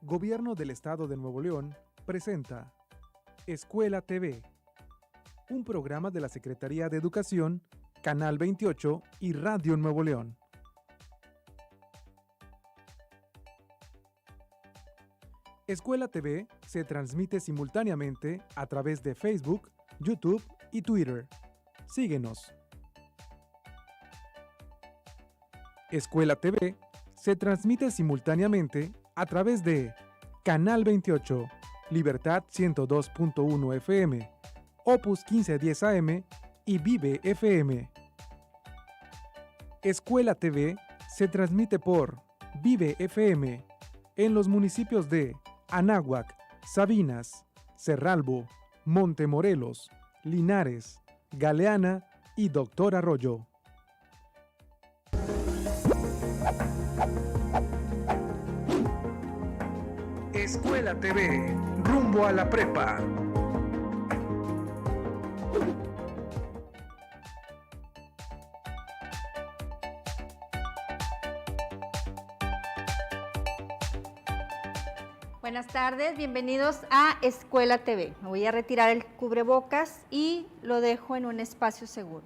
Gobierno del Estado de Nuevo León presenta Escuela TV, un programa de la Secretaría de Educación, Canal 28 y Radio Nuevo León. Escuela TV se transmite simultáneamente a través de Facebook, YouTube y Twitter. Síguenos. Escuela TV se transmite simultáneamente a través de Canal 28, Libertad 102.1 FM, Opus 1510 AM y Vive FM. Escuela TV se transmite por Vive FM en los municipios de Anáhuac, Sabinas, Cerralbo, Montemorelos, Linares, Galeana y Doctor Arroyo. Escuela TV, rumbo a la prepa. Buenas tardes, bienvenidos a Escuela TV. Me voy a retirar el cubrebocas y lo dejo en un espacio seguro.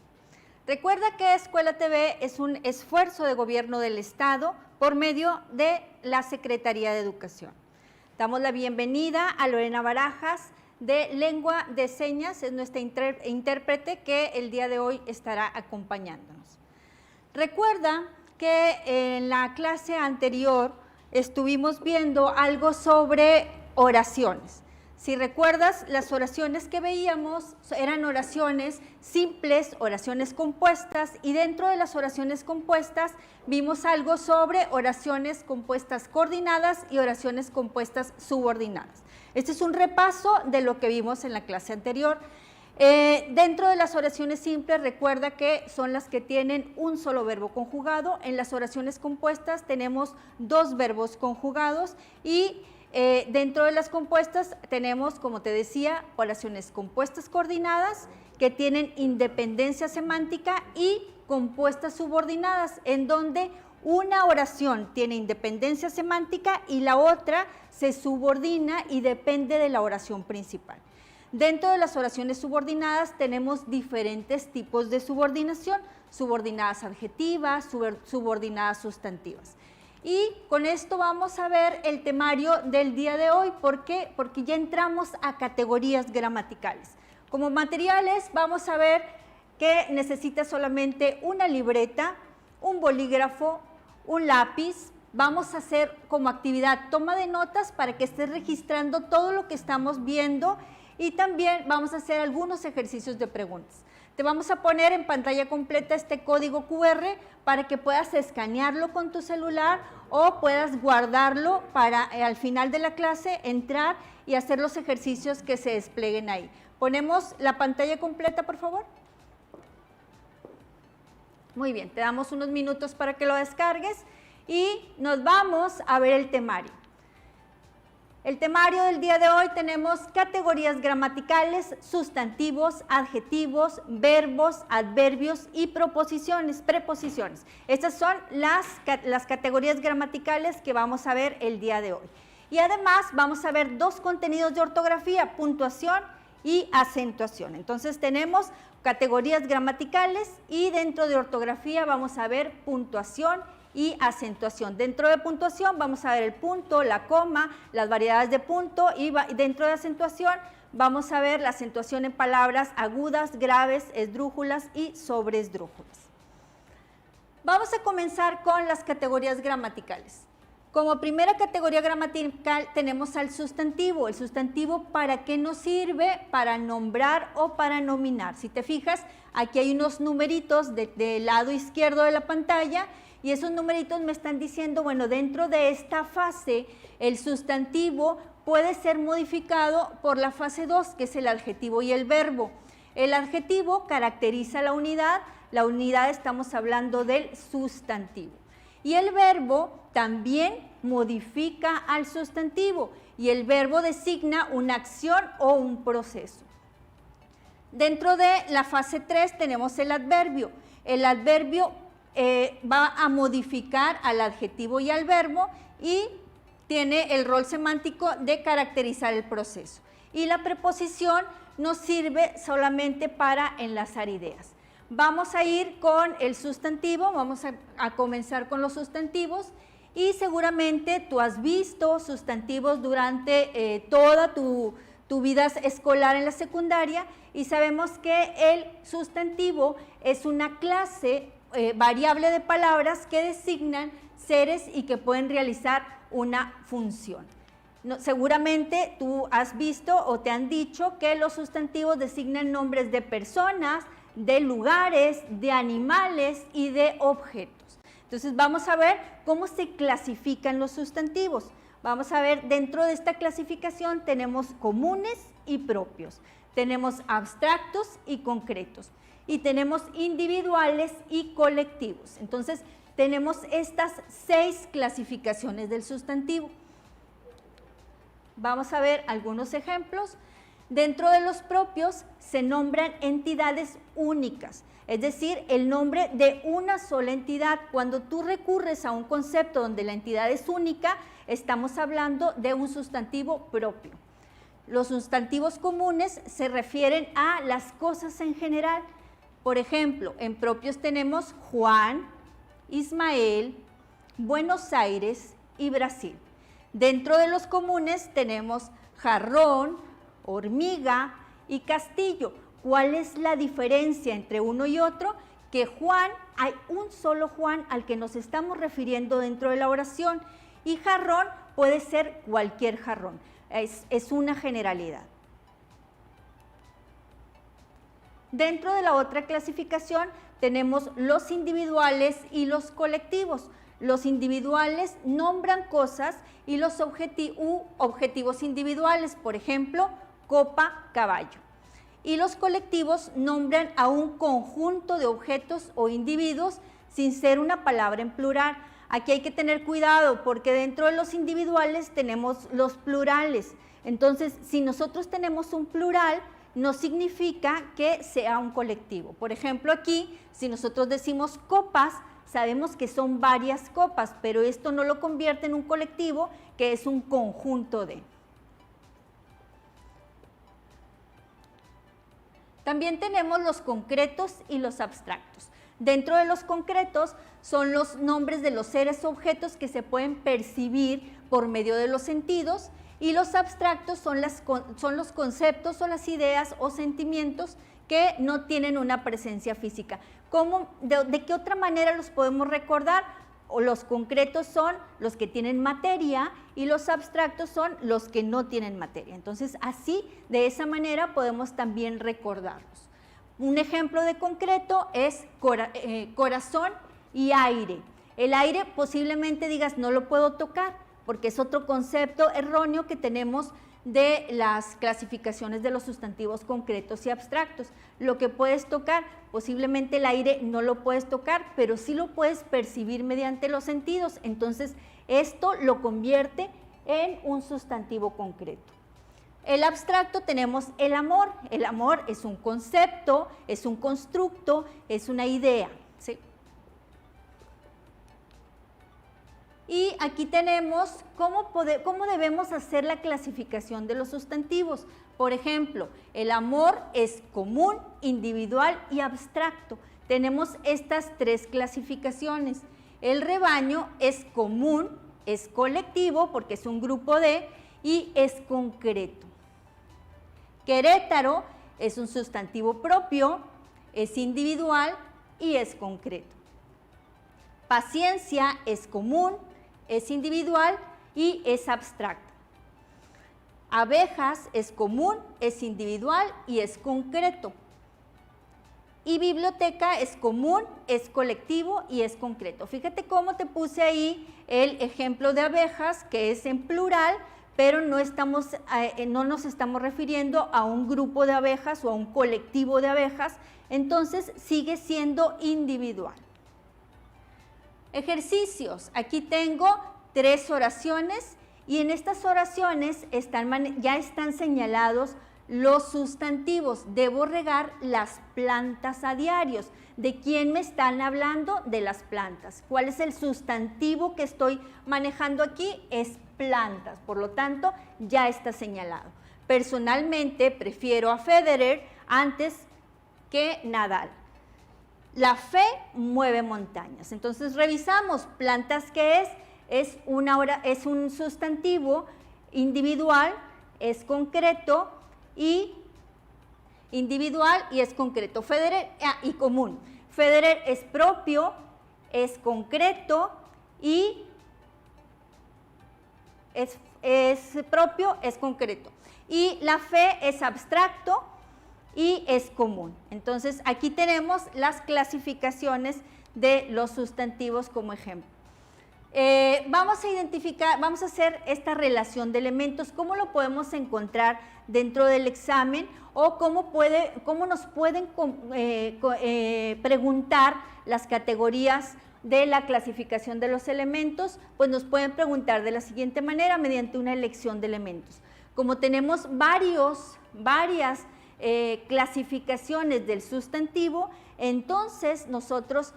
Recuerda que Escuela TV es un esfuerzo de gobierno del Estado por medio de la Secretaría de Educación. Damos la bienvenida a Lorena Barajas de Lengua de Señas, es nuestra intérprete que el día de hoy estará acompañándonos. Recuerda que en la clase anterior estuvimos viendo algo sobre oraciones. Si recuerdas, las oraciones que veíamos eran oraciones simples, oraciones compuestas, y dentro de las oraciones compuestas vimos algo sobre oraciones compuestas coordinadas y oraciones compuestas subordinadas. Este es un repaso de lo que vimos en la clase anterior. Dentro de las oraciones simples, recuerda que son las que tienen un solo verbo conjugado. En las oraciones compuestas tenemos dos verbos conjugados y dentro de las compuestas tenemos, como te decía, oraciones compuestas coordinadas que tienen independencia semántica y compuestas subordinadas, en donde una oración tiene independencia semántica y la otra se subordina y depende de la oración principal. Dentro de las oraciones subordinadas tenemos diferentes tipos de subordinación, subordinadas adjetivas, subordinadas sustantivas. Y con esto vamos a ver el temario del día de hoy. ¿Por qué? Porque ya entramos a categorías gramaticales. Como materiales vamos a ver que necesitas solamente una libreta, un bolígrafo, un lápiz. Vamos a hacer como actividad toma de notas para que estés registrando todo lo que estamos viendo y también vamos a hacer algunos ejercicios de preguntas. Te vamos a poner en pantalla completa este código QR para que puedas escanearlo con tu celular o puedas guardarlo para al final de la clase entrar y hacer los ejercicios que se desplieguen ahí. Ponemos la pantalla completa, por favor. Muy bien, te damos unos minutos para que lo descargues y nos vamos a ver el temario. El temario del día de hoy tenemos categorías gramaticales, sustantivos, adjetivos, verbos, adverbios y preposiciones. Estas son las categorías gramaticales que vamos a ver el día de hoy. Y además vamos a ver dos contenidos de ortografía, puntuación y acentuación. Entonces tenemos categorías gramaticales y dentro de ortografía vamos a ver puntuación y acentuación. Dentro de puntuación vamos a ver el punto, la coma, las variedades de punto y dentro de acentuación vamos a ver la acentuación en palabras agudas, graves, esdrújulas y sobreesdrújulas. Vamos a comenzar con las categorías gramaticales. Como primera categoría gramatical tenemos al sustantivo. El sustantivo, ¿para qué nos sirve? Para nombrar o para nominar. Si te fijas, aquí hay unos numeritos del lado izquierdo de la pantalla y esos numeritos me están diciendo, bueno, dentro de esta fase, el sustantivo puede ser modificado por la fase 2, que es el adjetivo y el verbo. El adjetivo caracteriza la unidad estamos hablando del sustantivo. Y el verbo también modifica al sustantivo y el verbo designa una acción o un proceso. Dentro de la fase 3 tenemos el adverbio. El adverbio va a modificar al adjetivo y al verbo y tiene el rol semántico de caracterizar el proceso. Y la preposición nos sirve solamente para enlazar ideas. Vamos a ir con el sustantivo, vamos a comenzar con los sustantivos y seguramente tú has visto sustantivos durante toda tu vida escolar en la secundaria y sabemos que el sustantivo es una clase variable de palabras que designan seres y que pueden realizar una función. Seguramente tú has visto o te han dicho que los sustantivos designan nombres de personas, de lugares, de animales y de objetos. Entonces vamos a ver cómo se clasifican los sustantivos. Vamos a ver, dentro de esta clasificación tenemos comunes y propios, tenemos abstractos y concretos, y tenemos individuales y colectivos. Entonces tenemos estas 6 clasificaciones del sustantivo. Vamos a ver algunos ejemplos. Dentro de los propios se nombran entidades únicas, es decir, el nombre de una sola entidad. Cuando tú recurres a un concepto donde la entidad es única, estamos hablando de un sustantivo propio. Los sustantivos comunes se refieren a las cosas en general. Por ejemplo, en propios tenemos Juan, Ismael, Buenos Aires y Brasil. Dentro de los comunes tenemos jarrón, hormiga y castillo. ¿Cuál es la diferencia entre uno y otro? Que Juan, hay un solo Juan al que nos estamos refiriendo dentro de la oración, y jarrón puede ser cualquier jarrón, es una generalidad. Dentro de la otra clasificación tenemos los individuales y los colectivos. Los individuales nombran cosas y los objetivos individuales, por ejemplo, copa, caballo. Y los colectivos nombran a un conjunto de objetos o individuos sin ser una palabra en plural. Aquí hay que tener cuidado porque dentro de los individuales tenemos los plurales. Entonces, si nosotros tenemos un plural, no significa que sea un colectivo. Por ejemplo, aquí, si nosotros decimos copas, sabemos que son varias copas, pero esto no lo convierte en un colectivo, que es un conjunto de. También tenemos los concretos y los abstractos. Dentro de los concretos son los nombres de los seres o objetos que se pueden percibir por medio de los sentidos, y los abstractos son los conceptos o las ideas o sentimientos que no tienen una presencia física. ¿De qué otra manera los podemos recordar? O los concretos son los que tienen materia y los abstractos son los que no tienen materia. Entonces, así, de esa manera podemos también recordarlos. Un ejemplo de concreto es corazón y aire. El aire posiblemente digas no lo puedo tocar porque es otro concepto erróneo que tenemos de las clasificaciones de los sustantivos concretos y abstractos. Lo que puedes tocar, posiblemente el aire no lo puedes tocar, pero sí lo puedes percibir mediante los sentidos. Entonces, esto lo convierte en un sustantivo concreto. El abstracto tenemos el amor. El amor es un concepto, es un constructo, es una idea, ¿sí? Y aquí tenemos cómo debemos hacer la clasificación de los sustantivos. Por ejemplo, el amor es común, individual y abstracto. Tenemos estas 3 clasificaciones. El rebaño es común, es colectivo porque es un grupo de, y es concreto. Querétaro es un sustantivo propio, es individual y es concreto. Paciencia es común, es individual y es abstracto. Abejas es común, es individual y es concreto. Y biblioteca es común, es colectivo y es concreto. Fíjate cómo te puse ahí el ejemplo de abejas, que es en plural, pero no nos estamos refiriendo a un grupo de abejas o a un colectivo de abejas, entonces sigue siendo individual. Ejercicios. Aquí tengo 3 oraciones y en estas oraciones ya están señalados los sustantivos. Debo regar las plantas a diario. ¿De quién me están hablando? De las plantas. ¿Cuál es el sustantivo que estoy manejando aquí? Es plantas, por lo tanto, ya está señalado. Personalmente, prefiero a Federer antes que Nadal. La fe mueve montañas. Entonces, revisamos plantas, ¿qué es? Es un sustantivo individual, es concreto y es concreto. Federer y común. Federer es propio, es concreto y es propio, es concreto. Y la fe es abstracto y es común. Entonces, aquí tenemos las clasificaciones de los sustantivos como ejemplo. Vamos a identificar, vamos a hacer esta relación de elementos, cómo lo podemos encontrar dentro del examen o cómo nos pueden preguntar las categorías de la clasificación de los elementos. Pues nos pueden preguntar de la siguiente manera, mediante una elección de elementos. Como tenemos varias clasificaciones del sustantivo, entonces nosotros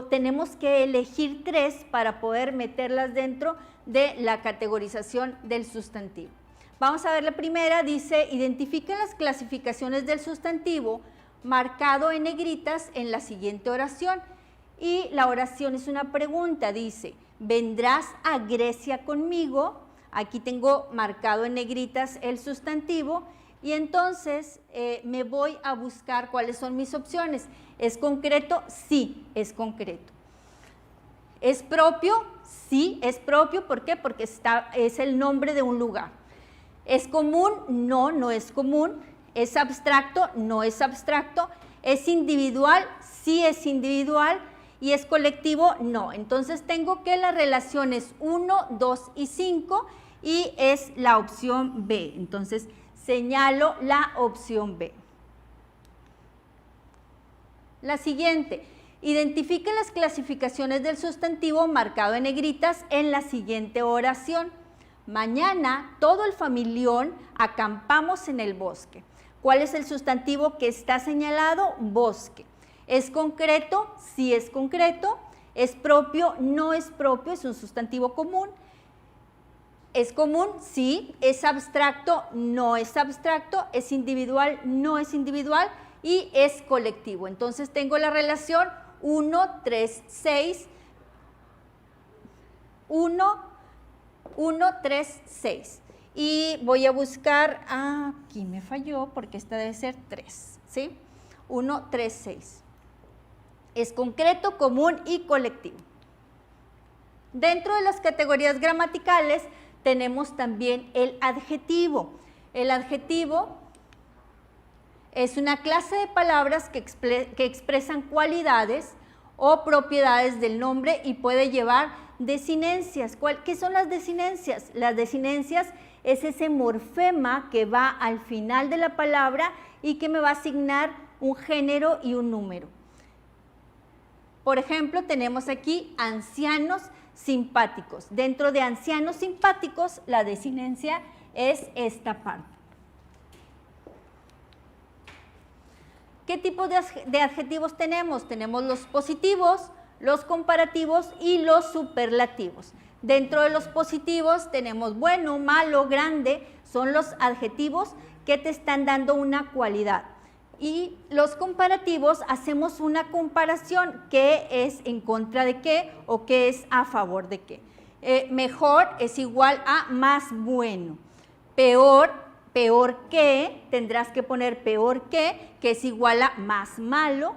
tenemos que elegir 3 para poder meterlas dentro de la categorización del sustantivo. Vamos a ver la primera, dice, identifiquen las clasificaciones del sustantivo marcado en negritas en la siguiente oración. Y la oración es una pregunta, dice, ¿vendrás a Grecia conmigo? Aquí tengo marcado en negritas el sustantivo y entonces me voy a buscar cuáles son mis opciones. ¿Es concreto? Sí, es concreto. ¿Es propio? Sí, es propio. ¿Por qué? Porque es el nombre de un lugar. ¿Es común? No, no es común. ¿Es abstracto? No es abstracto. ¿Es individual? Sí, es individual. ¿Y es colectivo? No. Entonces tengo que la relación es 1, 2 y 5 y es la opción B. Entonces señalo la opción B. La siguiente, identifiquen las clasificaciones del sustantivo marcado en negritas en la siguiente oración. Mañana todo el familión acampamos en el bosque. ¿Cuál es el sustantivo que está señalado? Bosque. ¿Es concreto? Sí es concreto. ¿Es propio? No es propio, es un sustantivo común. ¿Es común? Sí. ¿Es abstracto? No es abstracto. ¿Es individual? No es individual. Y es colectivo. Entonces tengo la relación 1, 3, 6. 1, 3, 6. Y voy a buscar, aquí me falló porque esta debe ser 3, ¿sí? 1, 3, 6. Es concreto, común y colectivo. Dentro de las categorías gramaticales tenemos también el adjetivo. El adjetivo es una clase de palabras que expresan cualidades o propiedades del nombre y puede llevar desinencias. ¿Qué son las desinencias? Las desinencias es ese morfema que va al final de la palabra y que me va a asignar un género y un número. Por ejemplo, tenemos aquí ancianos simpáticos. Dentro de ancianos simpáticos, la desinencia es esta parte. ¿Qué tipo de adjetivos tenemos? Tenemos los positivos, los comparativos y los superlativos. Dentro de los positivos tenemos bueno, malo, grande, son los adjetivos que te están dando una cualidad. Y los comparativos hacemos una comparación, qué es en contra de qué o qué es a favor de qué. Mejor es igual a más bueno. Peor, peor que, tendrás que poner peor que es igual a más malo.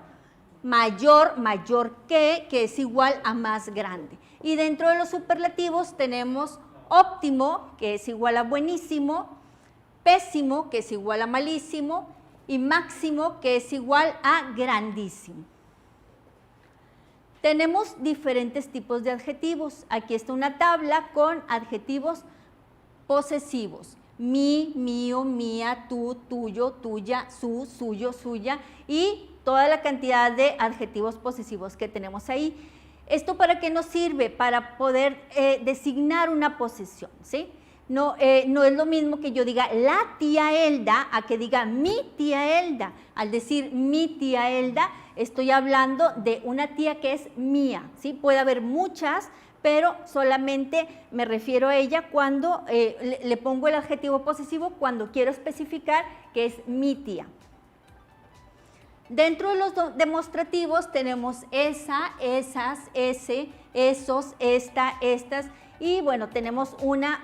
Mayor, mayor que es igual a más grande. Y dentro de los superlativos tenemos óptimo, que es igual a buenísimo, pésimo, que es igual a malísimo, y máximo, que es igual a grandísimo. Tenemos diferentes tipos de adjetivos. Aquí está una tabla con adjetivos posesivos. Mi, mío, mía, tú, tuyo, tuya, su, suyo, suya y toda la cantidad de adjetivos posesivos que tenemos ahí. ¿Esto para qué nos sirve? Para poder designar una posesión, ¿sí? No es lo mismo que yo diga la tía Elda a que diga mi tía Elda. Al decir mi tía Elda, estoy hablando de una tía que es mía, ¿sí? Puede haber muchas, pero solamente me refiero a ella cuando le pongo el adjetivo posesivo cuando quiero especificar que es mi tía. Dentro de los demostrativos tenemos esa, esas, ese, esos, esta, estas, y bueno, tenemos una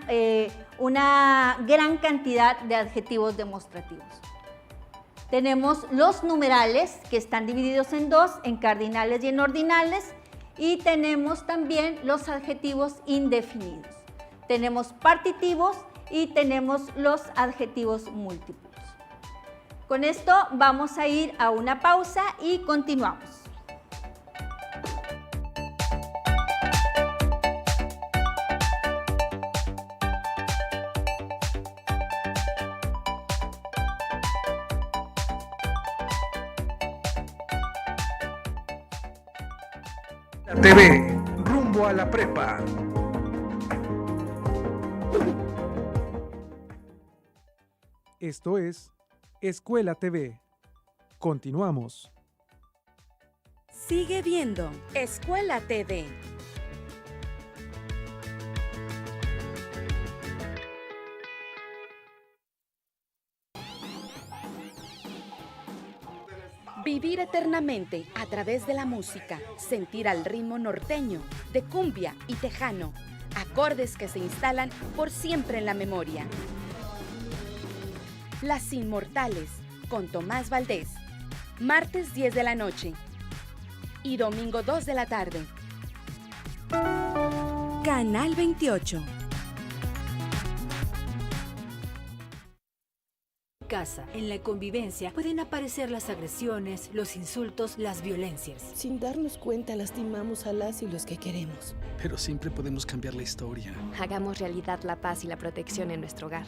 gran cantidad de adjetivos demostrativos. Tenemos los numerales, que están divididos en dos, en cardinales y en ordinales, y tenemos también los adjetivos indefinidos. Tenemos partitivos y tenemos los adjetivos múltiples. Con esto vamos a ir a una pausa y continuamos. TV, rumbo a la prepa. Esto es Escuela TV. Continuamos. Sigue viendo Escuela TV. Vivir eternamente a través de la música, sentir al ritmo norteño, de cumbia y tejano, acordes que se instalan por siempre en la memoria. Las Inmortales, con Tomás Valdés, martes 10 de la noche y domingo 2 de la tarde. Canal 28. Casa, en la convivencia pueden aparecer las agresiones, los insultos, las violencias. Sin darnos cuenta lastimamos a las y los que queremos. Pero siempre podemos cambiar la historia. Hagamos realidad la paz y la protección en nuestro hogar.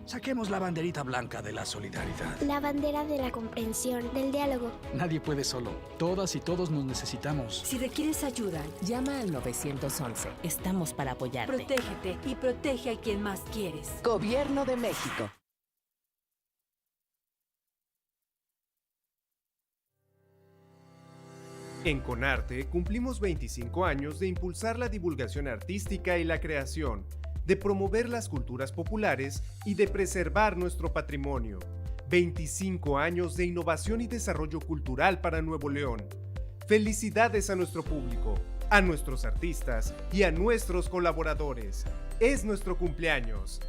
Saquemos la banderita blanca de la solidaridad. La bandera de la comprensión, del diálogo. Nadie puede solo. Todas y todos nos necesitamos. Si requieres ayuda, Llama al 911. Estamos para apoyarte. protégete y protege a quien más quieres. Gobierno de México. En Conarte cumplimos 25 años de impulsar la divulgación artística y la creación, de promover las culturas populares y de preservar nuestro patrimonio. 25 años de innovación y desarrollo cultural para Nuevo León. Felicidades a nuestro público, a nuestros artistas y a nuestros colaboradores. Es nuestro cumpleaños.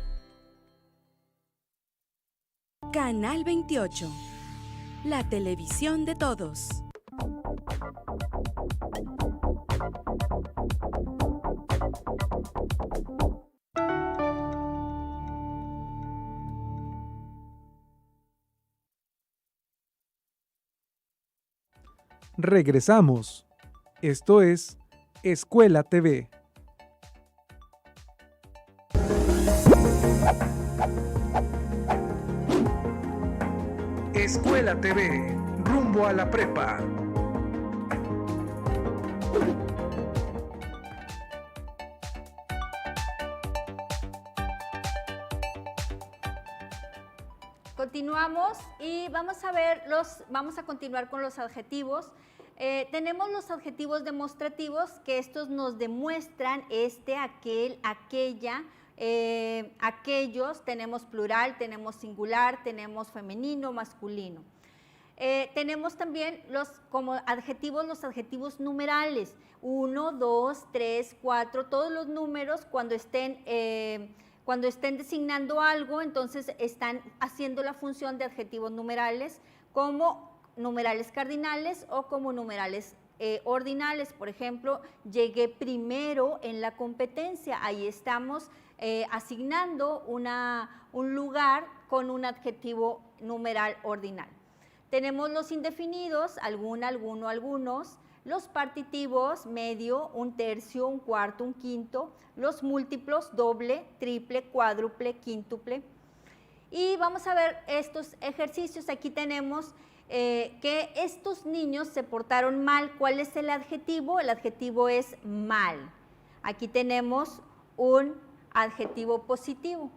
Canal 28. La televisión de todos. Regresamos. Esto es Escuela TV. Escuela TV, rumbo a la prepa. Continuamos y vamos a continuar con los adjetivos. Tenemos los adjetivos demostrativos, que estos nos demuestran aquel, aquella, aquellos. Tenemos plural, tenemos singular, tenemos femenino, masculino. Tenemos también como adjetivos los adjetivos numerales, 1, 2, 3, 4, todos los números cuando estén designando algo, entonces están haciendo la función de adjetivos numerales, como numerales cardinales o como numerales ordinales. Por ejemplo, llegué primero en la competencia, ahí estamos asignando un lugar con un adjetivo numeral ordinal. Tenemos los indefinidos, alguna, alguno, algunos. Los partitivos, medio, un tercio, un cuarto, un quinto. Los múltiplos, doble, triple, cuádruple, quíntuple. Y vamos a ver estos ejercicios. Aquí tenemos que estos niños se portaron mal. ¿Cuál es el adjetivo? El adjetivo es mal. Aquí tenemos un adjetivo positivo.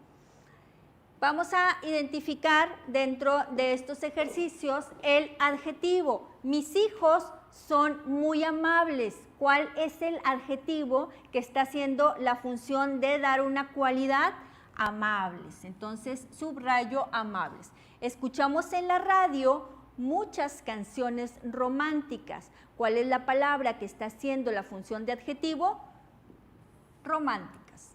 Vamos a identificar dentro de estos ejercicios el adjetivo. Mis hijos son muy amables. ¿Cuál es el adjetivo que está haciendo la función de dar una cualidad? Amables. Entonces, subrayo amables. Escuchamos en la radio muchas canciones románticas. ¿Cuál es la palabra que está haciendo la función de adjetivo? Románticas.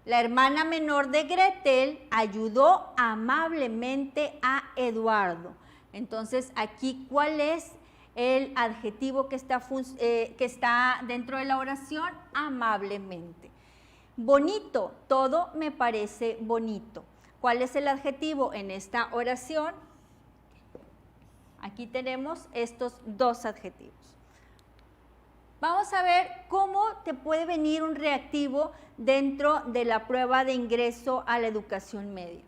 La hermana menor de Gretel ayudó amablemente a Eduardo. Entonces, aquí, ¿cuál es el adjetivo que está dentro de la oración? Amablemente. Bonito, todo me parece bonito. ¿Cuál es el adjetivo en esta oración? Aquí tenemos estos dos adjetivos. Vamos a ver cómo te puede venir un reactivo dentro de la prueba de ingreso a la educación media.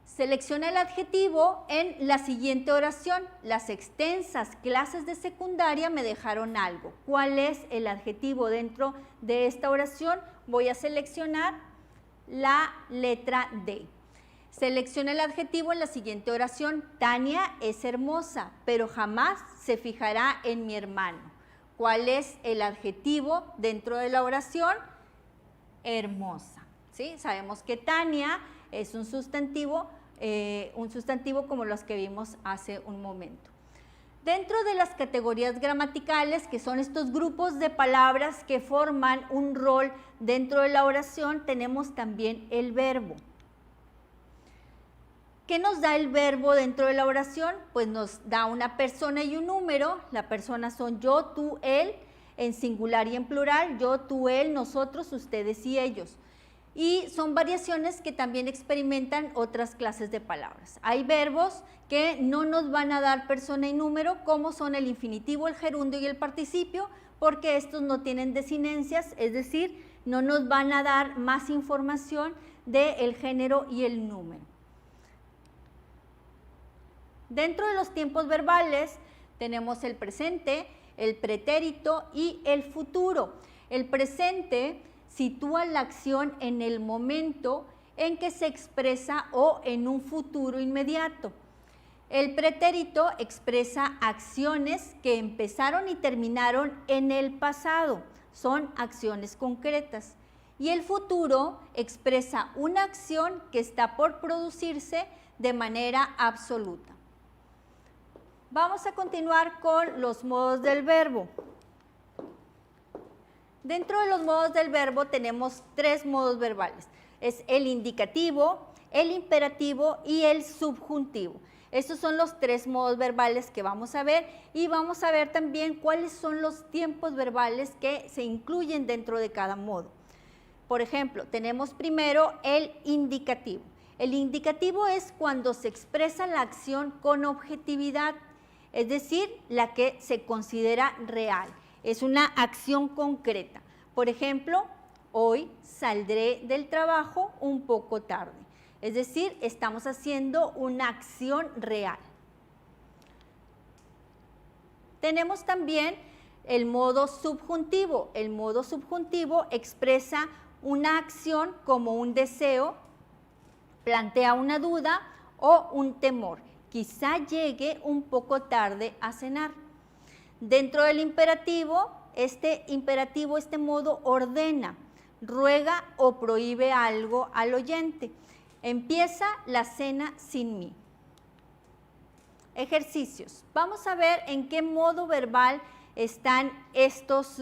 Selecciona el adjetivo en la siguiente oración. Las extensas clases de secundaria me dejaron algo. ¿Cuál es el adjetivo dentro de esta oración? Voy a seleccionar la letra D. Selecciona el adjetivo en la siguiente oración. Tania es hermosa, pero jamás se fijará en mi hermano. ¿Cuál es el adjetivo dentro de la oración? Hermosa. ¿Sí? Sabemos que Tania es un sustantivo como los que vimos hace un momento. Dentro de las categorías gramaticales, que son estos grupos de palabras que forman un rol dentro de la oración, tenemos también el verbo. ¿Qué nos da el verbo dentro de la oración? Pues nos da una persona y un número. La persona son yo, tú, él, en singular y en plural. Yo, tú, él, nosotros, ustedes y ellos. Y son variaciones que también experimentan otras clases de palabras. Hay verbos que no nos van a dar persona y número, como son el infinitivo, el gerundio y el participio, porque estos no tienen desinencias, es decir, no nos van a dar más información del género y el número. Dentro de los tiempos verbales tenemos el presente, el pretérito y el futuro. El presente sitúa la acción en el momento en que se expresa o en un futuro inmediato. El pretérito expresa acciones que empezaron y terminaron en el pasado, son acciones concretas. Y el futuro expresa una acción que está por producirse de manera absoluta. Vamos a continuar con los modos del verbo. Dentro de los modos del verbo tenemos tres modos verbales. Es el indicativo, el imperativo y el subjuntivo. Estos son los tres modos verbales que vamos a ver y vamos a ver también cuáles son los tiempos verbales que se incluyen dentro de cada modo. Por ejemplo, tenemos primero el indicativo. El indicativo es cuando se expresa la acción con objetividad, es decir, la que se considera real. Es una acción concreta. Por ejemplo, hoy saldré del trabajo un poco tarde. Es decir, estamos haciendo una acción real. Tenemos también el modo subjuntivo. El modo subjuntivo expresa una acción como un deseo, plantea una duda o un temor. Quizá llegue un poco tarde a cenar. Dentro del imperativo, este modo ordena, ruega o prohíbe algo al oyente. Empieza la cena sin mí. Ejercicios. Vamos a ver en qué modo verbal están estos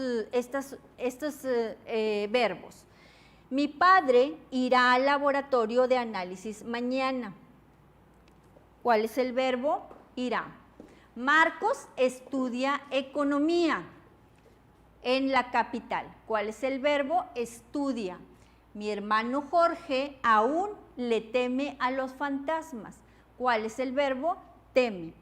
verbos. Mi padre irá al laboratorio de análisis mañana. ¿Cuál es el verbo? Irá. Marcos estudia economía en la capital. ¿Cuál es el verbo? Estudia. Mi hermano Jorge aún le teme a los fantasmas. ¿Cuál es el verbo? Teme.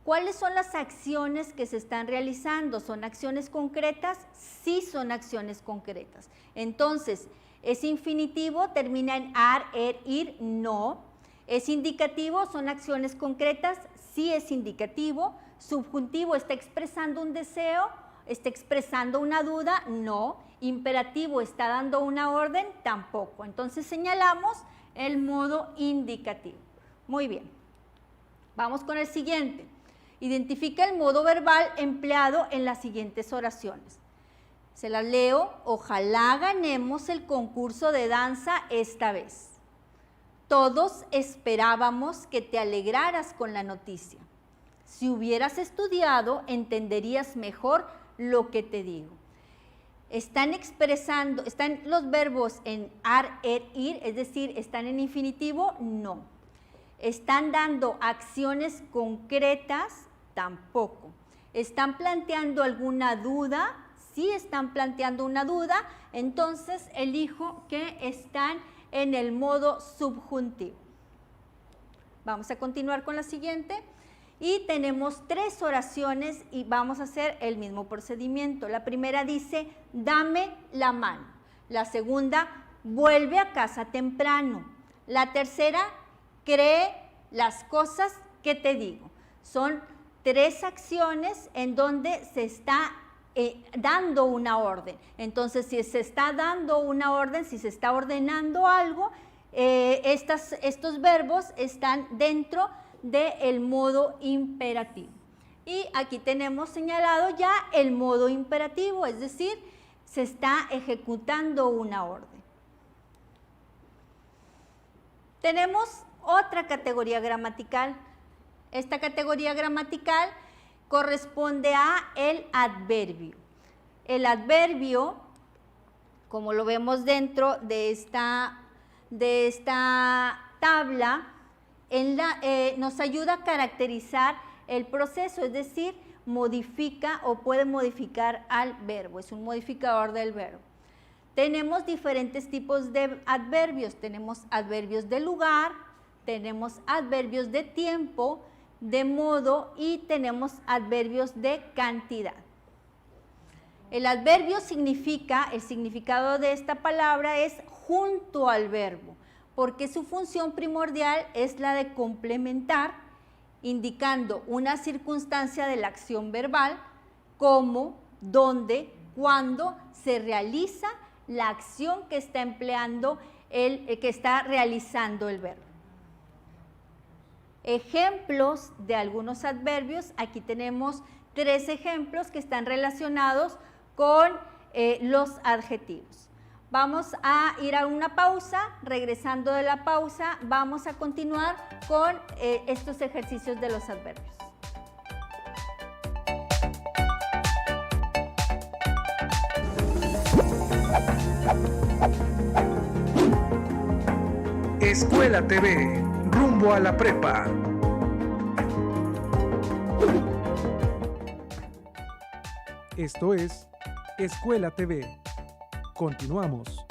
¿Cuáles son las acciones que se están realizando? ¿Son acciones concretas? Sí, son acciones concretas. Entonces, ¿es infinitivo? ¿Termina en ar, er, ir? No. ¿Es indicativo? ¿Son acciones concretas? Sí, es indicativo. ¿Subjuntivo? ¿Está expresando un deseo? ¿Está expresando una duda? No. ¿Imperativo? ¿Está dando una orden? Tampoco. Entonces señalamos el modo indicativo. Muy bien. Vamos con el siguiente. Identifica el modo verbal empleado en las siguientes oraciones. Se las leo. Ojalá ganemos el concurso de danza esta vez. Todos esperábamos que te alegraras con la noticia. Si hubieras estudiado, entenderías mejor lo que te digo. Están los verbos en ar, ir, es decir, ¿están en infinitivo? No. ¿Están dando acciones concretas? Tampoco. ¿Están planteando alguna duda? Sí están planteando una duda, entonces elijo que están en el modo subjuntivo. Vamos a continuar con la siguiente. Y tenemos 3 oraciones y vamos a hacer el mismo procedimiento. La primera dice, dame la mano. La segunda, vuelve a casa temprano. La tercera, cree las cosas que te digo. Son 3 acciones en donde se está dando una orden. Entonces, si se está dando una orden, si se está ordenando algo, estos verbos están dentro del modo imperativo. Y aquí tenemos señalado ya el modo imperativo, es decir, se está ejecutando una orden. Tenemos otra categoría gramatical. Esta categoría gramatical corresponde a el adverbio. El adverbio, como lo vemos dentro de esta tabla, nos ayuda a caracterizar el proceso, es decir, modifica o puede modificar al verbo, es un modificador del verbo. Tenemos diferentes tipos de adverbios, tenemos adverbios de lugar, tenemos adverbios de tiempo, de modo y tenemos adverbios de cantidad. El adverbio significa, el significado de esta palabra es junto al verbo, porque su función primordial es la de complementar, indicando una circunstancia de la acción verbal, como, dónde, cuándo se realiza la acción que está empleando, que está realizando el verbo. Ejemplos de algunos adverbios, aquí tenemos 3 ejemplos que están relacionados con los adjetivos. Vamos a ir a una pausa, regresando de la pausa vamos a continuar con estos ejercicios de los adverbios. Escuela TV, rumbo a la prepa. Esto es Escuela TV. Continuamos.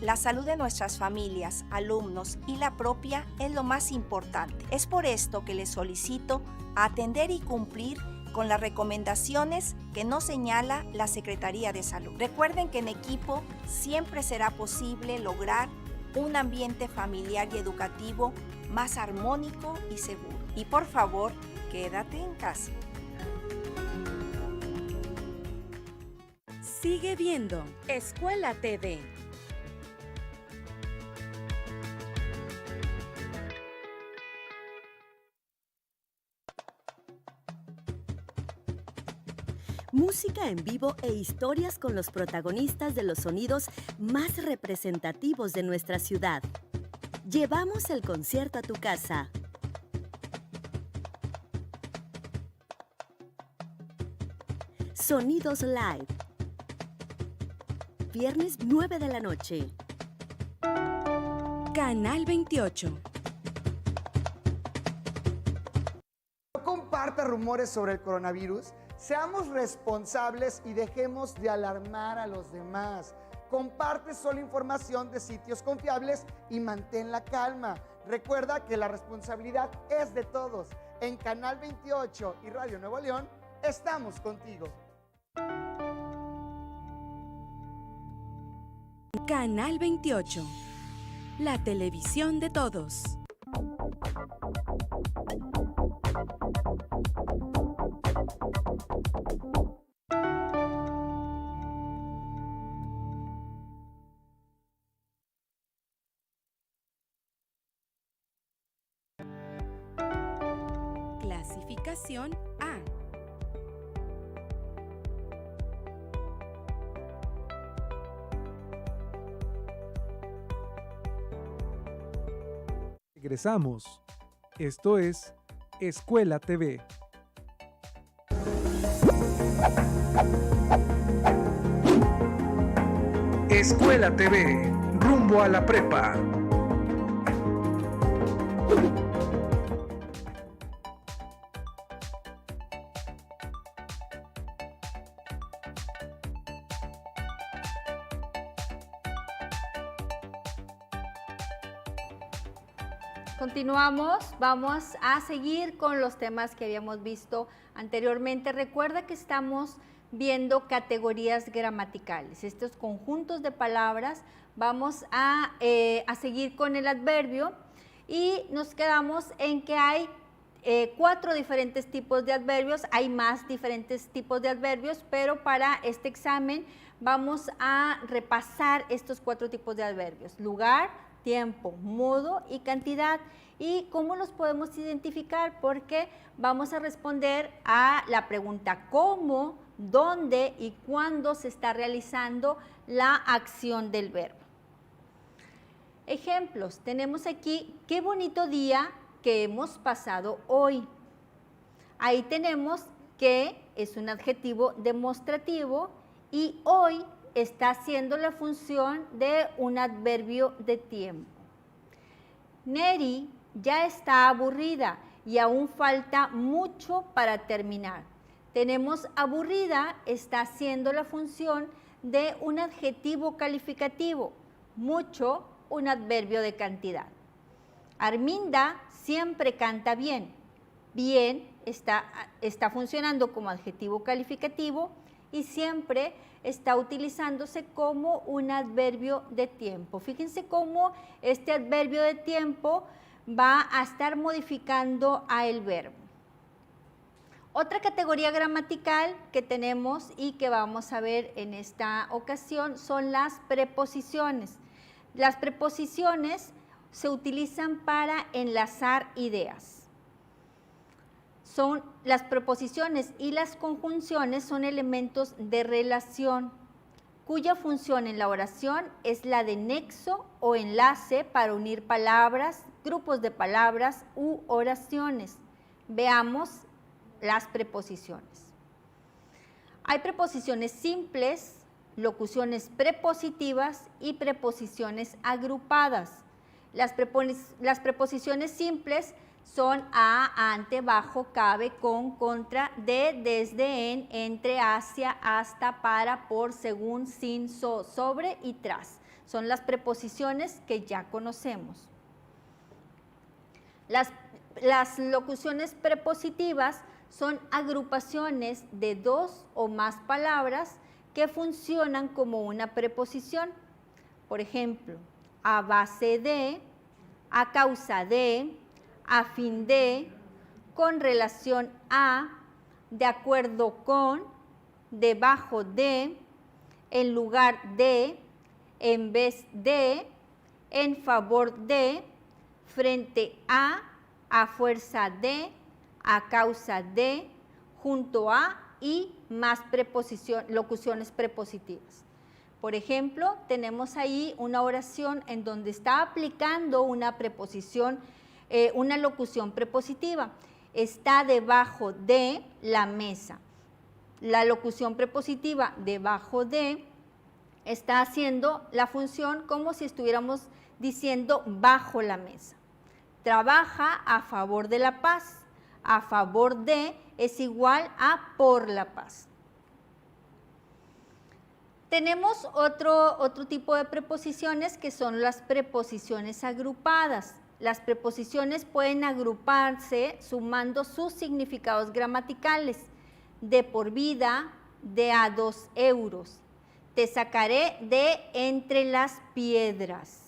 La salud de nuestras familias, alumnos y la propia es lo más importante. Es por esto que les solicito atender y cumplir con las recomendaciones que nos señala la Secretaría de Salud. Recuerden que en equipo siempre será posible lograr un ambiente familiar y educativo más armónico y seguro. Y por favor, quédate en casa. Sigue viendo Escuela TV. Música en vivo e historias con los protagonistas de los sonidos más representativos de nuestra ciudad. Llevamos el concierto a tu casa. Sonidos Live. Viernes 9 de la noche. Canal 28. No comparta rumores sobre el coronavirus. Seamos responsables y dejemos de alarmar a los demás. Comparte solo información de sitios confiables y mantén la calma. Recuerda que la responsabilidad es de todos. En Canal 28 y Radio Nuevo León, estamos contigo. Canal 28. La televisión de todos. Calificación A. Regresamos. Esto es Escuela TV. Escuela TV, rumbo a la prepa. Continuamos, vamos a seguir con los temas que habíamos visto anteriormente. Recuerda que estamos viendo categorías gramaticales, estos conjuntos de palabras. Vamos a seguir con el adverbio y nos quedamos en que hay 4 diferentes tipos de adverbios. Hay más diferentes tipos de adverbios, pero para este examen vamos a repasar estos 4 tipos de adverbios: lugar, tiempo, modo y cantidad. ¿Y cómo los podemos identificar? Porque vamos a responder a la pregunta cómo, dónde y cuándo se está realizando la acción del verbo. Ejemplos, tenemos aquí: qué bonito día que hemos pasado hoy. Ahí tenemos que es un adjetivo demostrativo y hoy está haciendo la función de un adverbio de tiempo. Neri ya está aburrida y aún falta mucho para terminar. Tenemos aburrida, está haciendo la función de un adjetivo calificativo. Mucho, un adverbio de cantidad. Arminda siempre canta bien. Bien está funcionando como adjetivo calificativo y siempre está utilizándose como un adverbio de tiempo. Fíjense cómo este adverbio de tiempo va a estar modificando a el verbo. Otra categoría gramatical que tenemos y que vamos a ver en esta ocasión son las preposiciones. Las preposiciones se utilizan para enlazar ideas. Las preposiciones y las conjunciones son elementos de relación, cuya función en la oración es la de nexo o enlace para unir palabras, grupos de palabras u oraciones. Veamos las preposiciones. Hay preposiciones simples, locuciones prepositivas y preposiciones agrupadas. Las preposiciones simples son a, ante, bajo, cabe, con, contra, de, desde, en, entre, hacia, hasta, para, por, según, sin, sobre y tras. Son las preposiciones que ya conocemos. Las locuciones prepositivas son agrupaciones de 2 o más palabras que funcionan como una preposición. Por ejemplo, a base de, a causa de, a fin de, con relación a, de acuerdo con, debajo de, en lugar de, en vez de, en favor de, frente a fuerza de, a causa de, junto a y más locuciones prepositivas. Por ejemplo, tenemos ahí una oración en donde está aplicando una preposición, una locución prepositiva. Está debajo de la mesa. La locución prepositiva debajo de está haciendo la función como si estuviéramos diciendo bajo la mesa. Trabaja a favor de la paz. A favor de es igual a por la paz. Tenemos otro tipo de preposiciones que son las preposiciones agrupadas. Las preposiciones pueden agruparse sumando sus significados gramaticales. De por vida, de a 2 euros. Te sacaré de entre las piedras.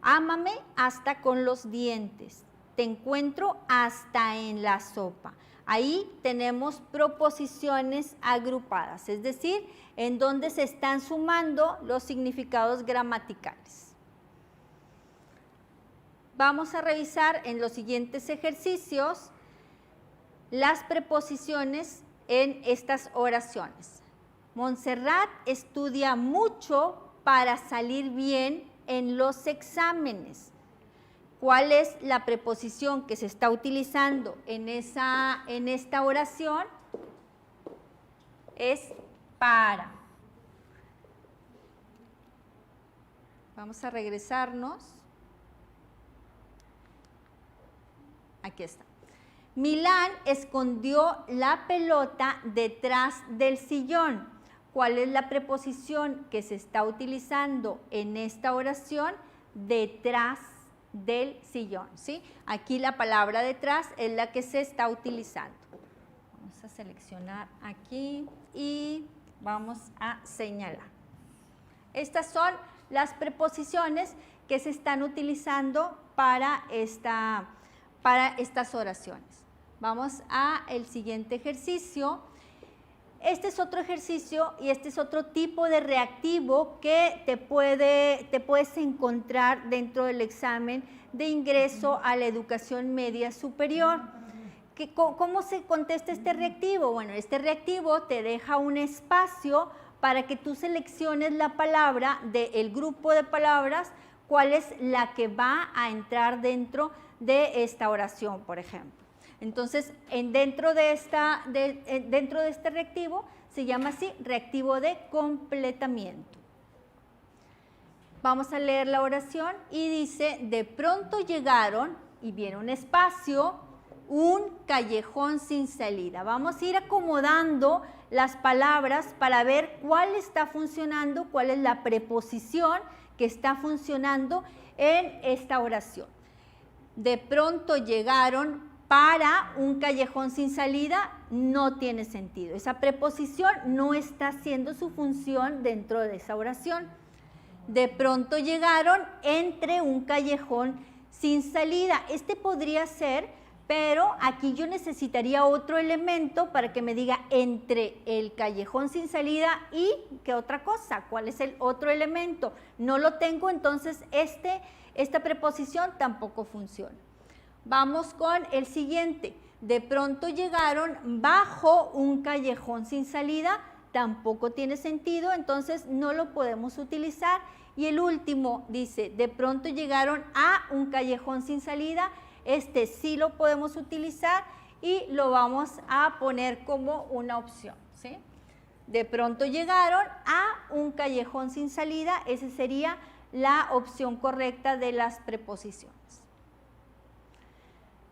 Ámame hasta con los dientes. Te encuentro hasta en la sopa. Ahí tenemos proposiciones agrupadas, es decir, en donde se están sumando los significados gramaticales. Vamos a revisar en los siguientes ejercicios las preposiciones en estas oraciones. Montserrat estudia mucho para salir bien en los exámenes. ¿Cuál es la preposición que se está utilizando en esta oración? Es para. Vamos a regresarnos. Aquí está. Milán escondió la pelota detrás del sillón. ¿Cuál es la preposición que se está utilizando en esta oración? Detrás del sillón, ¿sí? Aquí la palabra detrás es la que se está utilizando. Vamos a seleccionar aquí y vamos a señalar. Estas son las preposiciones que se están utilizando para estas oraciones. Vamos al siguiente ejercicio. Este es otro ejercicio y este es otro tipo de reactivo que te puedes encontrar dentro del examen de ingreso a la educación media superior. ¿Cómo se contesta este reactivo? Bueno, este reactivo te deja un espacio para que tú selecciones la palabra del grupo de palabras, cuál es la que va a entrar dentro de esta oración, por ejemplo. Entonces, dentro de este reactivo se llama así reactivo de completamiento. Vamos a leer la oración y dice, de pronto llegaron, y viene un espacio, un callejón sin salida. Vamos a ir acomodando las palabras para ver cuál está funcionando, cuál es la preposición que está funcionando en esta oración. De pronto llegaron para un callejón sin salida, no tiene sentido. Esa preposición no está haciendo su función dentro de esa oración. De pronto llegaron entre un callejón sin salida. Este podría ser, pero aquí yo necesitaría otro elemento para que me diga entre el callejón sin salida y ¿qué otra cosa? ¿Cuál es el otro elemento? No lo tengo, entonces esta preposición tampoco funciona. Vamos con el siguiente. De pronto llegaron bajo un callejón sin salida, tampoco tiene sentido, entonces no lo podemos utilizar. Y el último dice, de pronto llegaron a un callejón sin salida, este sí lo podemos utilizar y lo vamos a poner como una opción, ¿sí? De pronto llegaron a un callejón sin salida, esa sería la opción correcta de las preposiciones.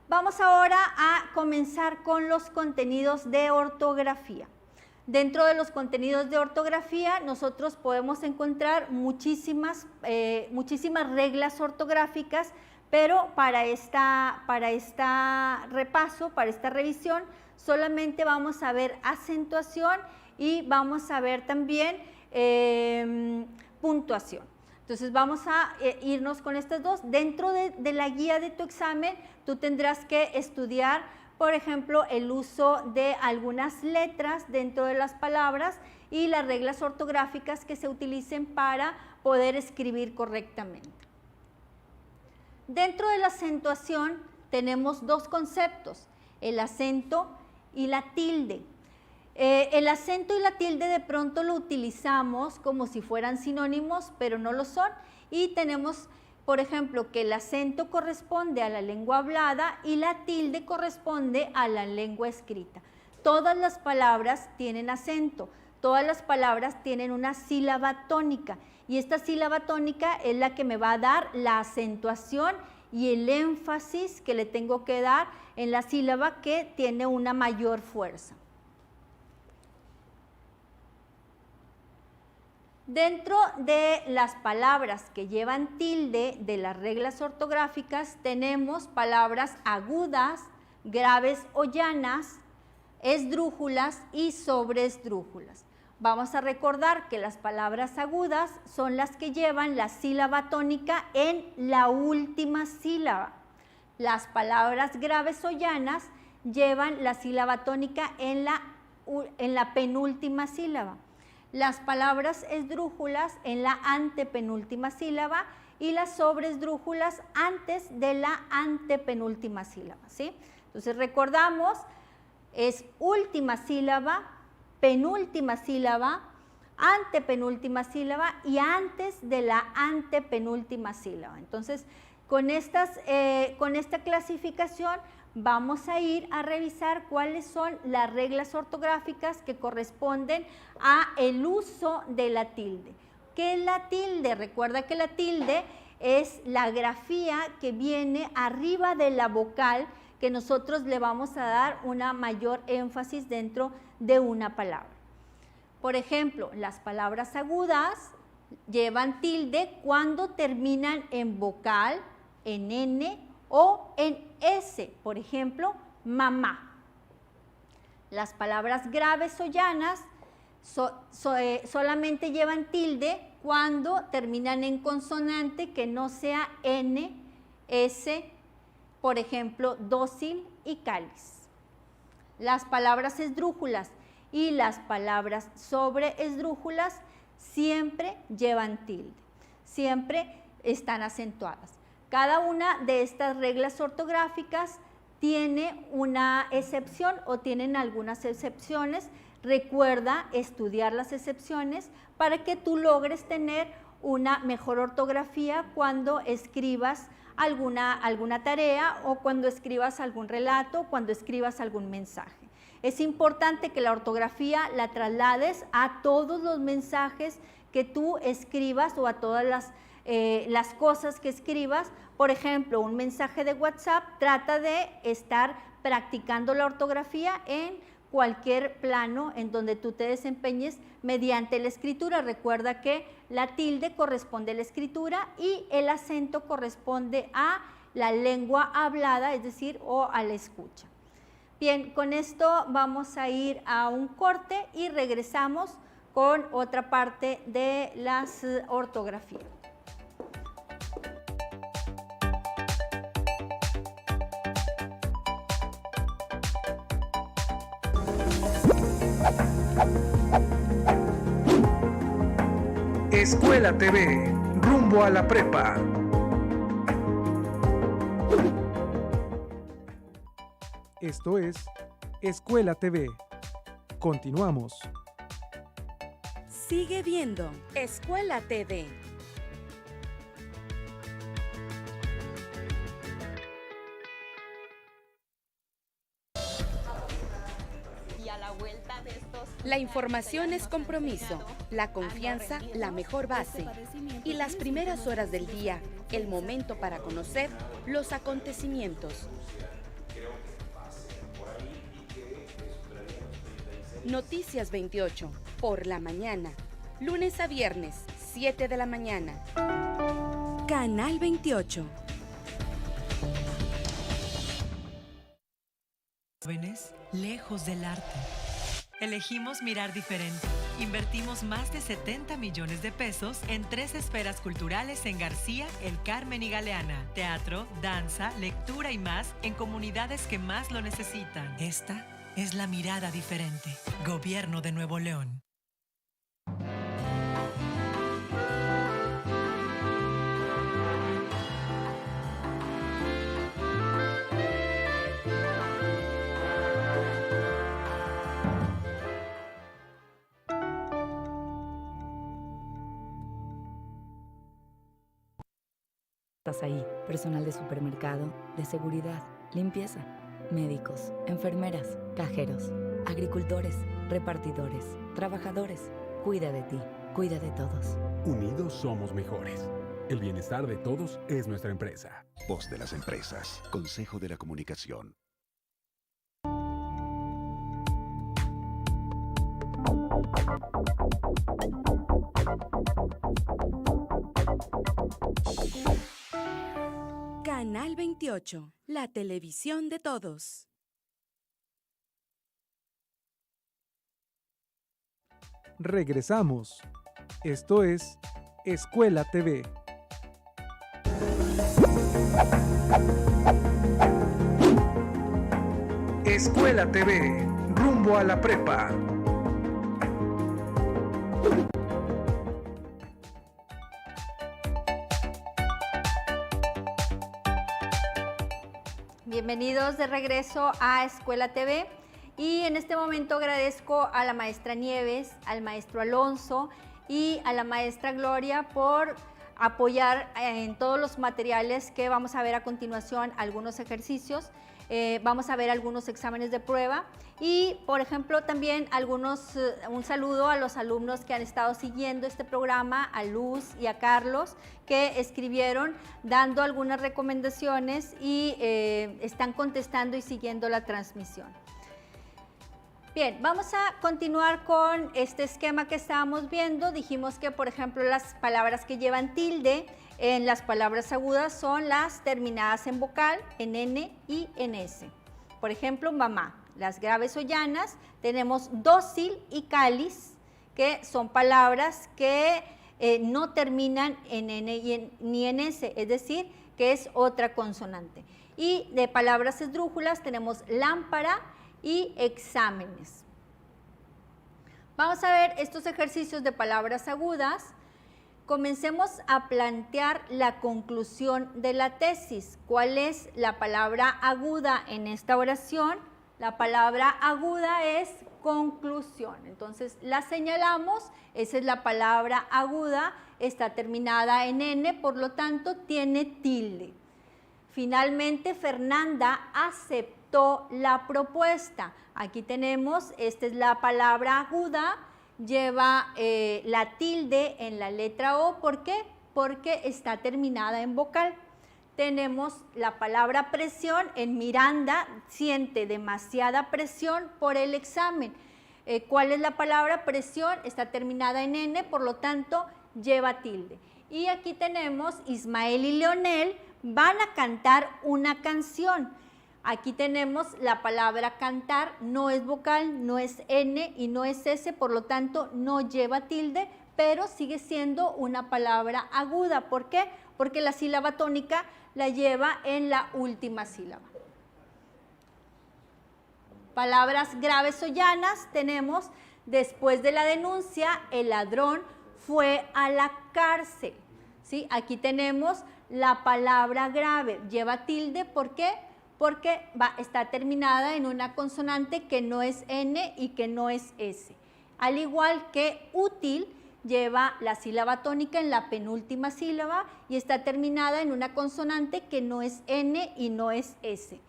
Vamos ahora a comenzar con los contenidos de ortografía. Dentro de los contenidos de ortografía nosotros podemos encontrar muchísimas reglas ortográficas, pero para esta repaso, para esta revisión, solamente vamos a ver acentuación y vamos a ver también puntuación. Entonces vamos a irnos con estas dos. Dentro de la guía de tu examen, tú tendrás que estudiar, por ejemplo, el uso de algunas letras dentro de las palabras y las reglas ortográficas que se utilicen para poder escribir correctamente. Dentro de la acentuación tenemos dos conceptos, el acento y la tilde. El acento y la tilde de pronto lo utilizamos como si fueran sinónimos, pero no lo son. Y tenemos, por ejemplo, que el acento corresponde a la lengua hablada y la tilde corresponde a la lengua escrita. Todas las palabras tienen acento, todas las palabras tienen una sílaba tónica y esta sílaba tónica es la que me va a dar la acentuación y el énfasis que le tengo que dar en la sílaba que tiene una mayor fuerza. Dentro de las palabras que llevan tilde de las reglas ortográficas tenemos palabras agudas, graves o llanas, esdrújulas y sobreesdrújulas. Vamos a recordar que las palabras agudas son las que llevan la sílaba tónica en la última sílaba. Las palabras graves o llanas llevan la sílaba tónica en la penúltima sílaba. Las palabras esdrújulas en la antepenúltima sílaba y las sobreesdrújulas antes de la antepenúltima sílaba, ¿sí? Entonces recordamos es última sílaba, penúltima sílaba, antepenúltima sílaba y antes de la antepenúltima sílaba. Entonces, con esta clasificación vamos a ir a revisar cuáles son las reglas ortográficas que corresponden a el uso de la tilde. ¿Qué es la tilde? Recuerda que la tilde es la grafía que viene arriba de la vocal que nosotros le vamos a dar una mayor énfasis dentro de una palabra. Por ejemplo, las palabras agudas llevan tilde cuando terminan en vocal, en N o en S. Por ejemplo, mamá. Las palabras graves o llanas solamente llevan tilde cuando terminan en consonante que no sea N, S, por ejemplo, dócil y cáliz. Las palabras esdrújulas y las palabras sobreesdrújulas siempre llevan tilde, siempre están acentuadas. Cada una de estas reglas ortográficas tiene una excepción o tienen algunas excepciones. Recuerda estudiar las excepciones para que tú logres tener una mejor ortografía cuando escribas alguna tarea o cuando escribas algún relato, cuando escribas algún mensaje. Es importante que la ortografía la traslades a todos los mensajes que tú escribas o a todas las cosas que escribas. Por ejemplo, un mensaje de WhatsApp, trata de estar practicando la ortografía en cualquier plano en donde tú te desempeñes mediante la escritura. Recuerda que la tilde corresponde a la escritura y el acento corresponde a la lengua hablada, es decir, o a la escucha. Bien, con esto vamos a ir a un corte y regresamos con otra parte de las ortografías. Escuela TV, rumbo a la prepa. Esto es Escuela TV. Continuamos. Sigue viendo Escuela TV. La información es compromiso, la confianza la mejor base y las primeras horas del día, el momento para conocer los acontecimientos. Noticias 28, por la mañana, lunes a viernes, 7 de la mañana. Canal 28. Jóvenes, lejos del arte. Elegimos mirar diferente. Invertimos más de 70 millones de pesos en 3 esferas culturales en García, El Carmen y Galeana. Teatro, danza, lectura y más en comunidades que más lo necesitan. Esta es la mirada diferente. Gobierno de Nuevo León. Estás ahí, personal de supermercado, de seguridad, limpieza, médicos, enfermeras, cajeros, agricultores, repartidores, trabajadores. Cuida de ti, cuida de todos. Unidos somos mejores. El bienestar de todos es nuestra empresa. Voz de las empresas. Consejo de la Comunicación. Canal 28, la televisión de todos. Regresamos. Esto es Escuela TV. Escuela TV, rumbo a la prepa. Bienvenidos de regreso a Escuela TV Y en este momento agradezco a la maestra Nieves, al maestro Alonso y a la maestra Gloria por apoyar en todos los materiales que vamos a ver a continuación, algunos ejercicios, vamos a ver algunos exámenes de prueba y, por ejemplo, también un saludo a los alumnos que han estado siguiendo este programa, a Luz y a Carlos, que escribieron dando algunas recomendaciones y están contestando y siguiendo la transmisión. Bien, vamos a continuar con este esquema que estábamos viendo. Dijimos que, por ejemplo, las palabras que llevan tilde en las palabras agudas son las terminadas en vocal, en N y en S. Por ejemplo, mamá. Las graves o llanas tenemos dócil y cáliz, que son palabras que no terminan en N ni en S, es decir, que es otra consonante. Y de palabras esdrújulas tenemos lámpara y exámenes. Vamos a ver estos ejercicios de palabras agudas. Comencemos a plantear la conclusión de la tesis. ¿Cuál es la palabra aguda en esta oración? La palabra aguda es conclusión. Entonces la señalamos, esa es la palabra aguda, está terminada en N, por lo tanto tiene tilde. Finalmente, Fernanda aceptó la propuesta. Aquí tenemos, esta es la palabra aguda, lleva la tilde en la letra O. ¿Por qué? Porque está terminada en vocal. Tenemos la palabra presión. En Miranda siente demasiada presión por el examen. ¿Cuál es la palabra presión? Está terminada en N, por lo tanto lleva tilde. Y aquí tenemos Ismael y Leonel van a cantar una canción. Aquí tenemos la palabra cantar, no es vocal, no es N y no es S, por lo tanto no lleva tilde, pero sigue siendo una palabra aguda. ¿Por qué? Porque la sílaba tónica la lleva en la última sílaba. Palabras graves o llanas tenemos, después de la denuncia, el ladrón fue a la cárcel. ¿Sí? Aquí tenemos la palabra grave, lleva tilde, ¿por qué? Porque está terminada en una consonante que no es N y que no es S. Al igual que útil, lleva la sílaba tónica en la penúltima sílaba y está terminada en una consonante que no es N y no es S.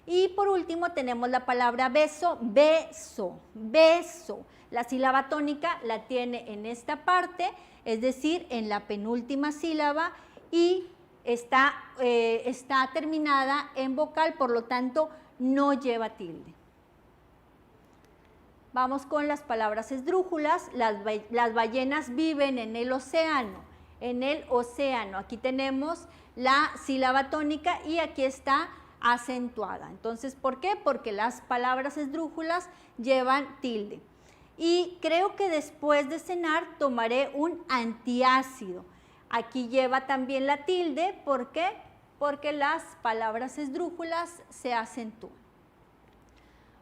Y por último tenemos la palabra beso, beso, beso. La sílaba tónica la tiene en esta parte, es decir, en la penúltima sílaba y está terminada en vocal, por lo tanto no lleva tilde. Vamos con las palabras esdrújulas. Las ballenas viven en el océano. En el océano. Aquí tenemos la sílaba tónica y aquí está acentuada. Entonces, ¿por qué? Porque las palabras esdrújulas llevan tilde. Y creo que después de cenar tomaré un antiácido. Aquí lleva también la tilde. ¿Por qué? Porque las palabras esdrújulas se acentúan.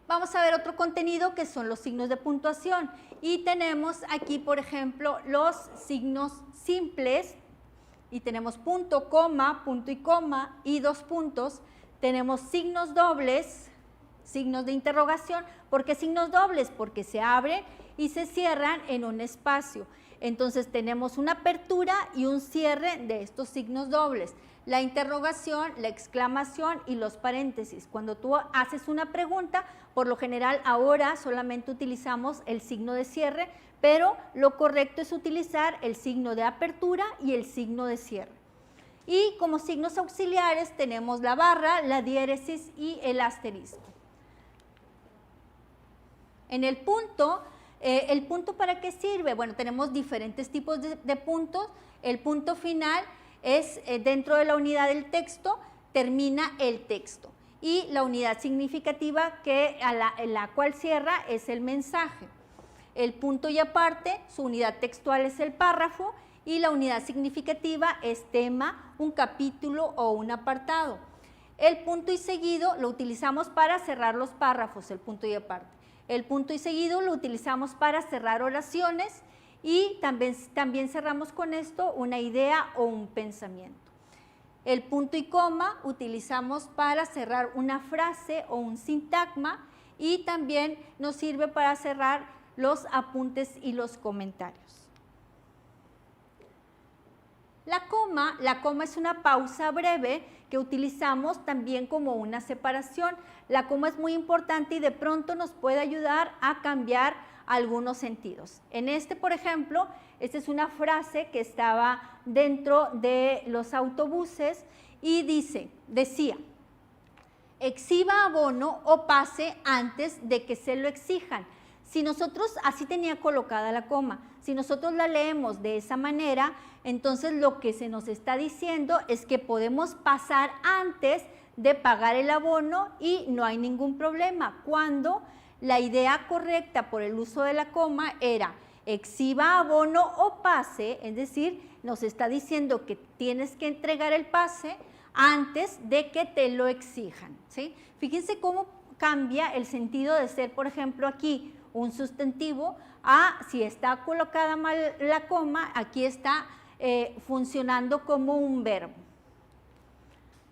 Vamos a ver otro contenido que son los signos de puntuación. Y tenemos aquí, por ejemplo, los signos simples. Y tenemos punto, coma, punto y coma y 2 puntos. Tenemos signos dobles, signos de interrogación. ¿Por qué signos dobles? Porque se abren y se cierran en un espacio. Entonces tenemos una apertura y un cierre de estos signos dobles. La interrogación, la exclamación y los paréntesis. Cuando tú haces una pregunta, por lo general ahora solamente utilizamos el signo de cierre, pero lo correcto es utilizar el signo de apertura y el signo de cierre. Y como signos auxiliares tenemos la barra, la diéresis y el asterisco. En el punto ¿para qué sirve? Bueno, tenemos diferentes tipos de puntos. El punto final es dentro de la unidad del texto, termina el texto. Y la unidad significativa en la cual cierra es el mensaje. El punto y aparte, su unidad textual es el párrafo y la unidad significativa es tema, un capítulo o un apartado. El punto y seguido lo utilizamos para cerrar los párrafos, el punto y aparte. El punto y seguido lo utilizamos para cerrar oraciones y también cerramos con esto una idea o un pensamiento. El punto y coma utilizamos para cerrar una frase o un sintagma y también nos sirve para cerrar los apuntes y los comentarios. La coma es una pausa breve que utilizamos también como una separación. La coma es muy importante y de pronto nos puede ayudar a cambiar algunos sentidos. En este, por ejemplo, esta es una frase que estaba dentro de los autobuses y decía, exhiba abono o pase antes de que se lo exijan. Si nosotros, así tenía colocada la coma, si nosotros la leemos de esa manera, entonces lo que se nos está diciendo es que podemos pasar antes de pagar el abono y no hay ningún problema, cuando la idea correcta por el uso de la coma era exhiba abono o pase, es decir, nos está diciendo que tienes que entregar el pase antes de que te lo exijan, ¿sí? Fíjense cómo cambia el sentido de ser, por ejemplo, aquí un sustantivo a si está colocada mal la coma, aquí está funcionando como un verbo.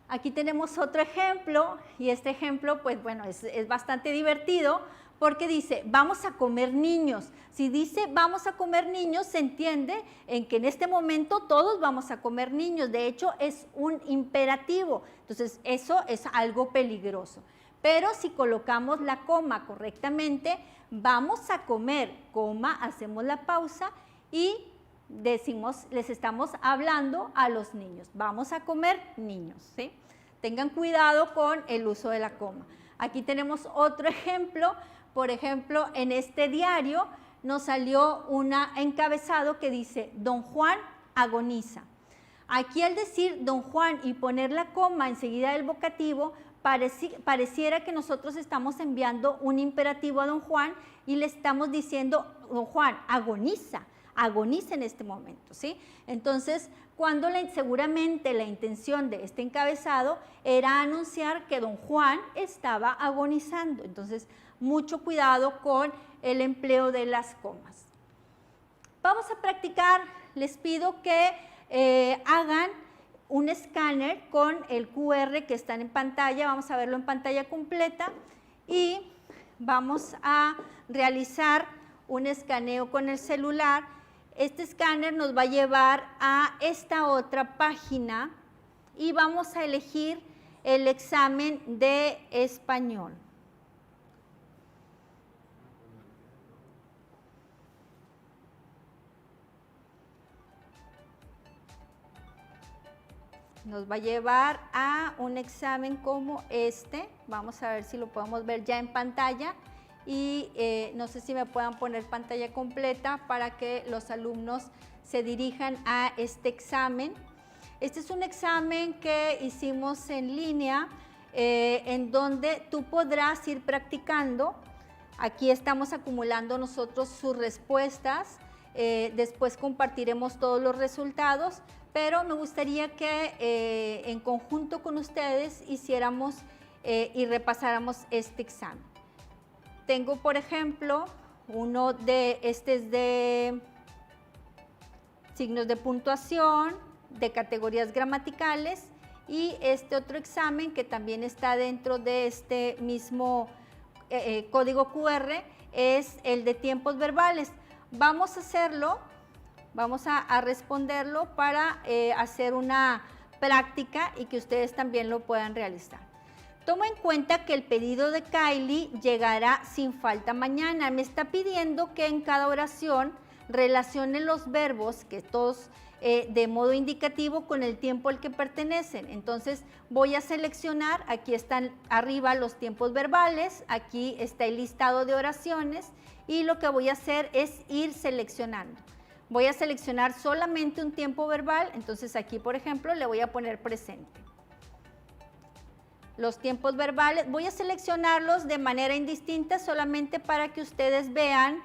Aquí tenemos otro ejemplo y este ejemplo, pues bueno, es bastante divertido porque dice, vamos a comer niños. Si dice vamos a comer niños, se entiende en que en este momento todos vamos a comer niños. De hecho, es un imperativo. Entonces, eso es algo peligroso. Pero si colocamos la coma correctamente, vamos a comer, coma, hacemos la pausa y decimos, les estamos hablando a los niños. Vamos a comer niños, ¿sí? Tengan cuidado con el uso de la coma. Aquí tenemos otro ejemplo. Por ejemplo, en este diario nos salió un encabezado que dice, Don Juan agoniza. Aquí al decir Don Juan y poner la coma enseguida del vocativo, pareciera que nosotros estamos enviando un imperativo a Don Juan y le estamos diciendo, Don Juan, agoniza en este momento, ¿sí? Entonces, cuando seguramente la intención de este encabezado era anunciar que Don Juan estaba agonizando. Entonces, mucho cuidado con el empleo de las comas. Vamos a practicar, les pido que hagan un escáner con el QR que están en pantalla, vamos a verlo en pantalla completa y vamos a realizar un escaneo con el celular. Este escáner nos va a llevar a esta otra página y vamos a elegir el examen de español. Nos va a llevar a un examen como este. Vamos a ver si lo podemos ver ya en pantalla y no sé si me puedan poner pantalla completa para que los alumnos se dirijan a este examen. Este es un examen que hicimos en línea en donde tú podrás ir practicando. Aquí estamos acumulando nosotros sus respuestas. Después compartiremos todos los resultados, pero me gustaría que en conjunto con ustedes hiciéramos y repasáramos este examen. Tengo, por ejemplo, uno de es de signos de puntuación, de categorías gramaticales y este otro examen que también está dentro de este mismo código QR es el de tiempos verbales. Vamos a hacerlo, vamos a responderlo para hacer una práctica y que ustedes también lo puedan realizar. Toma en cuenta que el pedido de Kylie llegará sin falta mañana. Me está pidiendo que en cada oración relacione los verbos, que todos de modo indicativo, con el tiempo al que pertenecen. Entonces voy a seleccionar, aquí están arriba los tiempos verbales, aquí está el listado de oraciones y lo que voy a hacer es ir seleccionando. Voy a seleccionar solamente un tiempo verbal, entonces aquí, por ejemplo, le voy a poner presente. Los tiempos verbales, voy a seleccionarlos de manera indistinta solamente para que ustedes vean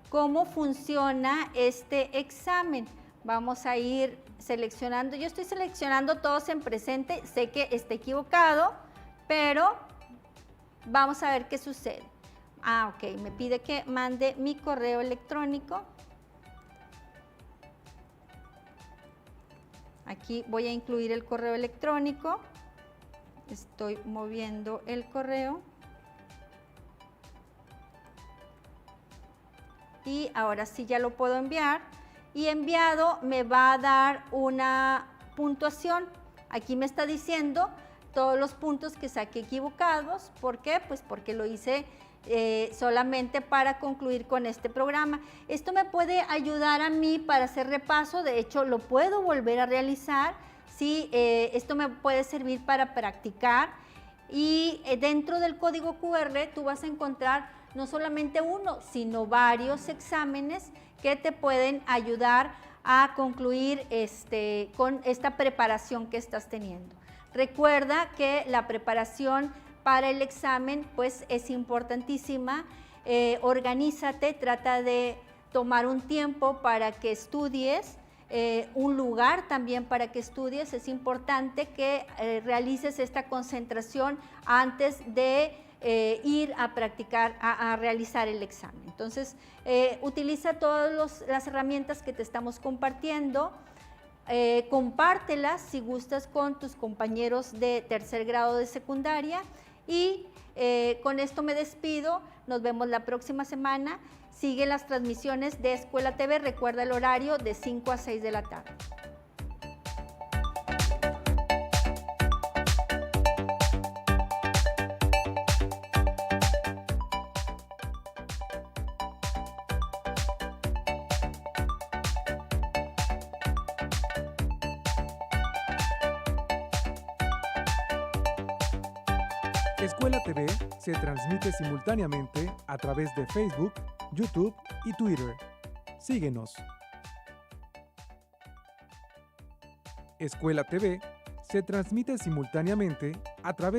cómo funciona este examen. Vamos a ir seleccionando, yo estoy seleccionando todos en presente, sé que está equivocado, pero vamos a ver qué sucede. Ok, me pide que mande mi correo electrónico. Aquí voy a incluir el correo electrónico. Estoy moviendo el correo. y ahora sí ya lo puedo enviar. Y enviado me va a dar una puntuación. Aquí me está diciendo todos los puntos que saqué equivocados. ¿Por qué? Pues porque lo hice solamente para concluir con este programa. Esto me puede ayudar a mí para hacer repaso. De hecho, lo puedo volver a realizar. Sí, esto me puede servir para practicar. Y dentro del código QR tú vas a encontrar no solamente uno, sino varios exámenes que te pueden ayudar a concluir con esta preparación que estás teniendo. Recuerda que la preparación para el examen pues es importantísima. Organízate, trata de tomar un tiempo para que estudies, un lugar también para que estudies. Es importante que realices esta concentración antes de ir a practicar, a realizar el examen. Entonces, utiliza todas las herramientas que te estamos compartiendo. Compártelas si gustas con tus compañeros de tercer grado de secundaria y con esto me despido. Nos vemos la próxima semana. Sigue las transmisiones de Escuela TV. Recuerda el horario de 5 a 6 de la tarde. Escuela TV se transmite simultáneamente a través de Facebook, YouTube y Twitter. Síguenos. Escuela TV se transmite simultáneamente a través